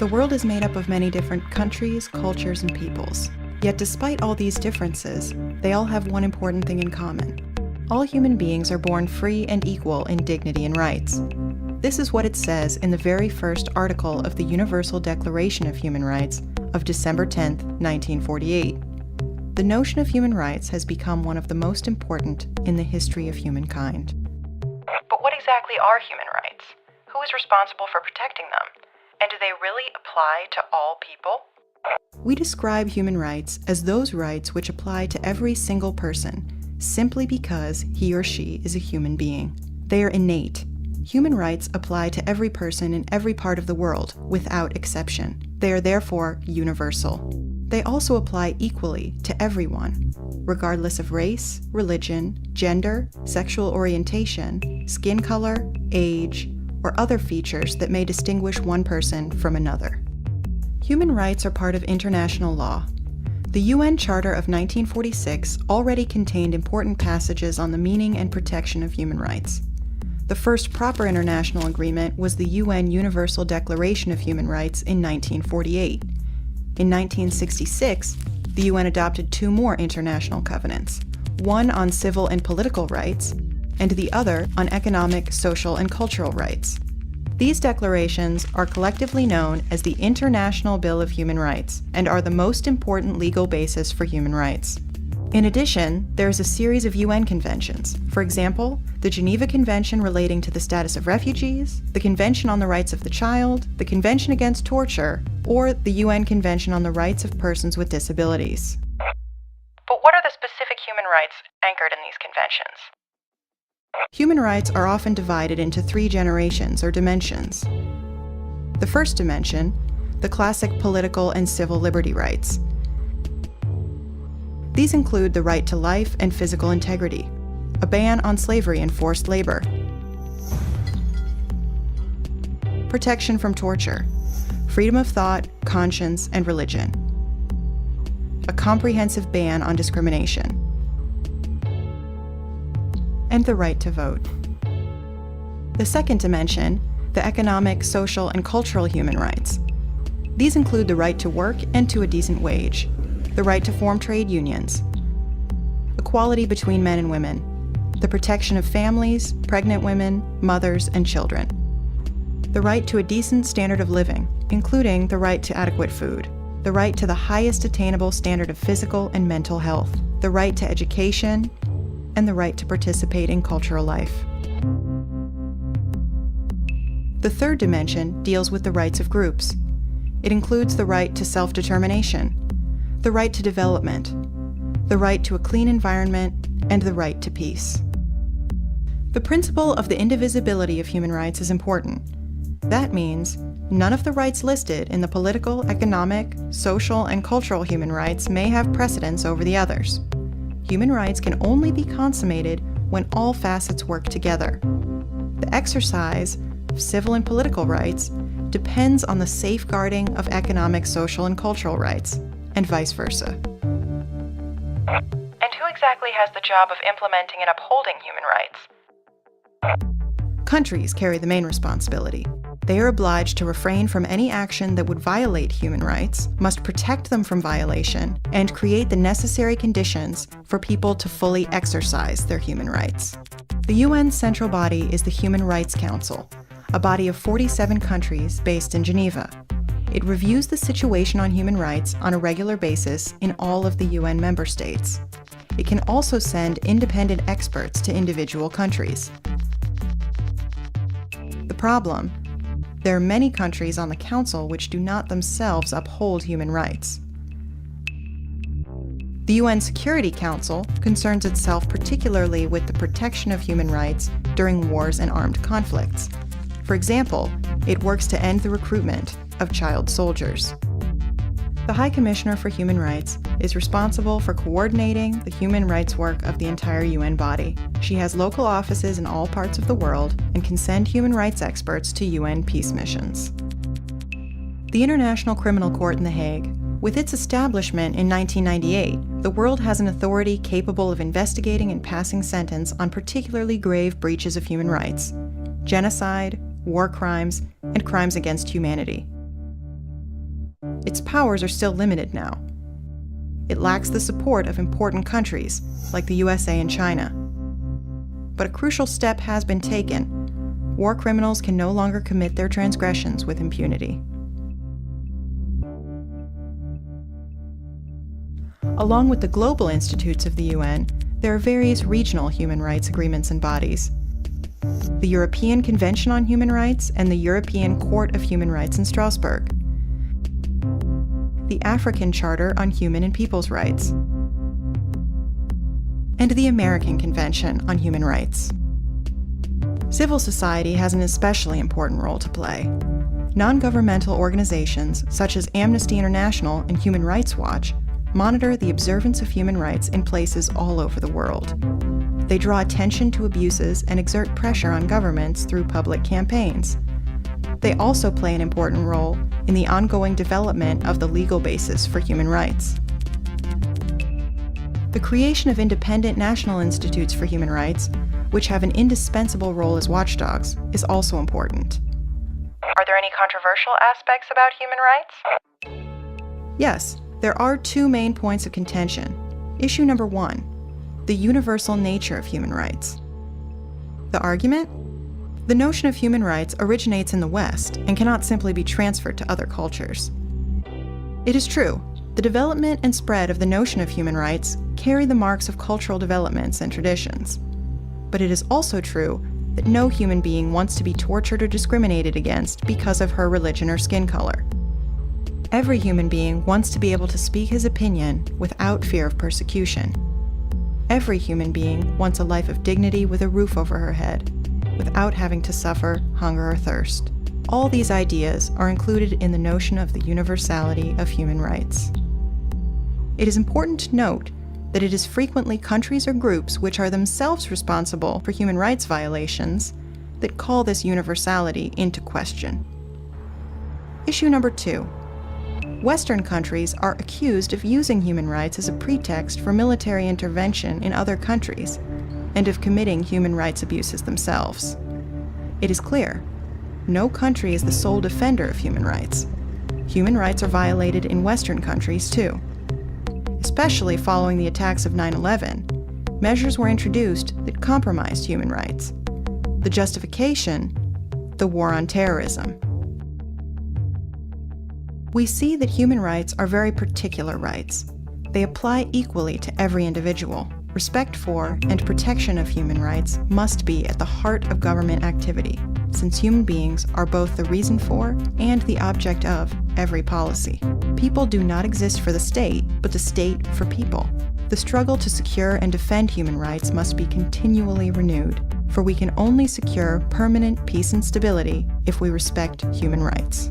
The world is made up of many different countries, cultures, and peoples. Yet despite all these differences, they all have one important thing in common. All human beings are born free and equal in dignity and rights. This is what it says in the very first article of the Universal Declaration of Human Rights of December 10, 1948. The notion of human rights has become one of the most important in the history of humankind. But what exactly are human rights? Who is responsible for protecting them? And do they really apply to all people? We describe human rights as those rights which apply to every single person, simply because he or she is a human being. They are innate. Human rights apply to every person in every part of the world, without exception. They are therefore universal. They also apply equally to everyone, regardless of race, religion, gender, sexual orientation, skin color, age, or other features that may distinguish one person from another. Human rights are part of international law. The UN Charter of 1946 already contained important passages on the meaning and protection of human rights. The first proper international agreement was the UN Universal Declaration of Human Rights in 1948. In 1966, the UN adopted two more international covenants, one on civil and political rights, and the other on economic, social, and cultural rights. These declarations are collectively known as the International Bill of Human Rights and are the most important legal basis for human rights. In addition, there is a series of UN conventions. For example, the Geneva Convention relating to the status of refugees, the Convention on the Rights of the Child, the Convention Against Torture, or the UN Convention on the Rights of Persons with Disabilities. But what are the specific human rights anchored in these conventions? Human rights are often divided into three generations or dimensions. The first dimension, the classic political and civil liberty rights. These include the right to life and physical integrity, a ban on slavery and forced labor, protection from torture, freedom of thought, conscience, and religion, a comprehensive ban on discrimination, and the right to vote. The second dimension, the economic, social, and cultural human rights. These include the right to work and to a decent wage, the right to form trade unions, equality between men and women, the protection of families, pregnant women, mothers, and children, the right to a decent standard of living, including the right to adequate food, the right to the highest attainable standard of physical and mental health, the right to education, and the right to participate in cultural life. The third dimension deals with the rights of groups. It includes the right to self-determination, the right to development, the right to a clean environment, and the right to peace. The principle of the indivisibility of human rights is important. That means none of the rights listed in the political, economic, social, and cultural human rights may have precedence over the others. Human rights can only be consummated when all facets work together. The exercise of civil and political rights depends on the safeguarding of economic, social, and cultural rights, and vice versa. And who exactly has the job of implementing and upholding human rights? Countries carry the main responsibility. They are obliged to refrain from any action that would violate human rights, must protect them from violation, and create the necessary conditions for people to fully exercise their human rights. The UN's central body is the Human Rights Council, a body of 47 countries based in Geneva. It reviews the situation on human rights on a regular basis in all of the UN member states. It can also send independent experts to individual countries. The problem: there are many countries on the Council which do not themselves uphold human rights. The UN Security Council concerns itself particularly with the protection of human rights during wars and armed conflicts. For example, it works to end the recruitment of child soldiers. The High Commissioner for Human Rights is responsible for coordinating the human rights work of the entire UN body. She has local offices in all parts of the world and can send human rights experts to UN peace missions. The International Criminal Court in The Hague. With its establishment in 1998, the world has an authority capable of investigating and passing sentence on particularly grave breaches of human rights: genocide, war crimes, and crimes against humanity. its powers are still limited now. It lacks the support of important countries, like the USA and China. But a crucial step has been taken. War criminals can no longer commit their transgressions with impunity. Along with the global institutes of the UN, there are various regional human rights agreements and bodies. The European Convention on Human Rights and the European Court of Human Rights in Strasbourg. The African Charter on Human and People's Rights. And the American Convention on Human Rights. Civil society has an especially important role to play. Non-governmental organizations such as Amnesty International and Human Rights Watch monitor the observance of human rights in places all over the world. They draw attention to abuses and exert pressure on governments through public campaigns. They also play an important role in the ongoing development of the legal basis for human rights. The creation of independent national institutes for human rights, which have an indispensable role as watchdogs, is also important. Are there any controversial aspects about human rights? Yes, there are two main points of contention. Issue number 1, the universal nature of human rights. The argument? The notion of human rights originates in the West and cannot simply be transferred to other cultures. It is true, the development and spread of the notion of human rights carry the marks of cultural developments and traditions. But it is also true that no human being wants to be tortured or discriminated against because of her religion or skin color. Every human being wants to be able to speak his opinion without fear of persecution. Every human being wants a life of dignity with a roof over her head, without having to suffer hunger or thirst. All these ideas are included in the notion of the universality of human rights. It is important to note that it is frequently countries or groups which are themselves responsible for human rights violations that call this universality into question. Issue number 2. Western countries are accused of using human rights as a pretext for military intervention in other countries and of committing human rights abuses themselves. It is clear, no country is the sole defender of human rights. Human rights are violated in Western countries too. Especially following the attacks of 9/11, measures were introduced that compromised human rights. The justification? The war on terrorism. We see that human rights are very particular rights. They apply equally to every individual. Respect for and protection of human rights must be at the heart of government activity, since human beings are both the reason for and the object of every policy. People do not exist for the state, but the state for people. The struggle to secure and defend human rights must be continually renewed, for we can only secure permanent peace and stability if we respect human rights.